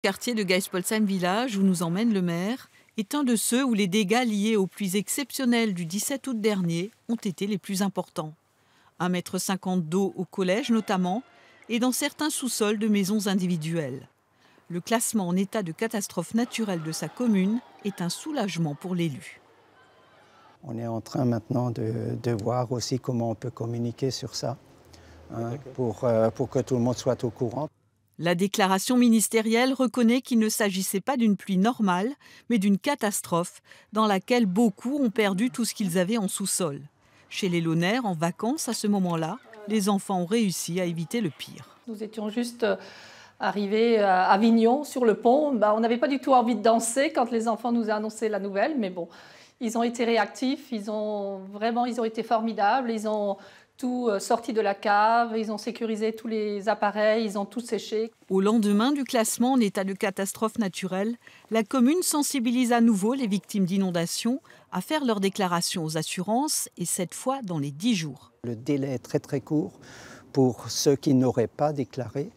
Le quartier de Geispolsheim Village, où nous emmène le maire, est un de ceux où les dégâts liés aux pluies exceptionnelles du 17 août dernier ont été les plus importants. 1,50 m d'eau au collège notamment, et dans certains sous-sols de maisons individuelles. Le classement en état de catastrophe naturelle de sa commune est un soulagement pour l'élu. On est en train maintenant de voir aussi comment on peut communiquer sur ça, pour que tout le monde soit au courant. La déclaration ministérielle reconnaît qu'il ne s'agissait pas d'une pluie normale, mais d'une catastrophe dans laquelle beaucoup ont perdu tout ce qu'ils avaient en sous-sol. Chez les Launaires, en vacances à ce moment-là, les enfants ont réussi à éviter le pire. Nous étions juste arrivés à Avignon, sur le pont. On n'avait pas du tout envie de danser quand les enfants nous ont annoncé la nouvelle, mais bon, ils ont été réactifs, ils ont été formidables, ils ont tout sorti de la cave, ils ont sécurisé tous les appareils, ils ont tout séché. Au lendemain du classement en état de catastrophe naturelle, la commune sensibilise à nouveau les victimes d'inondations à faire leur déclaration aux assurances, et cette fois dans les 10 jours. Le délai est très très court pour ceux qui n'auraient pas déclaré,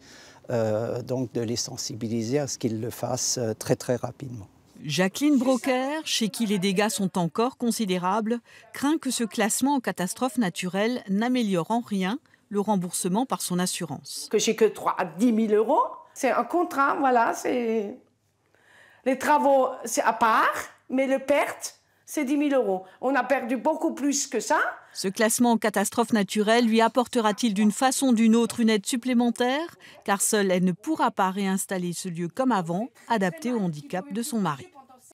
donc de les sensibiliser à ce qu'ils le fassent très très rapidement. Jacqueline Broker, chez qui les dégâts sont encore considérables, craint que ce classement en catastrophe naturelle n'améliore en rien le remboursement par son assurance. Que j'ai que 10 000 €, c'est un contrat, voilà. Les travaux, c'est à part, mais le perte, c'est 10 000 €. On a perdu beaucoup plus que ça. Ce classement en catastrophe naturelle lui apportera-t-il d'une façon ou d'une autre une aide supplémentaire? Car seule, elle ne pourra pas réinstaller ce lieu comme avant, adapté au handicap de son mari.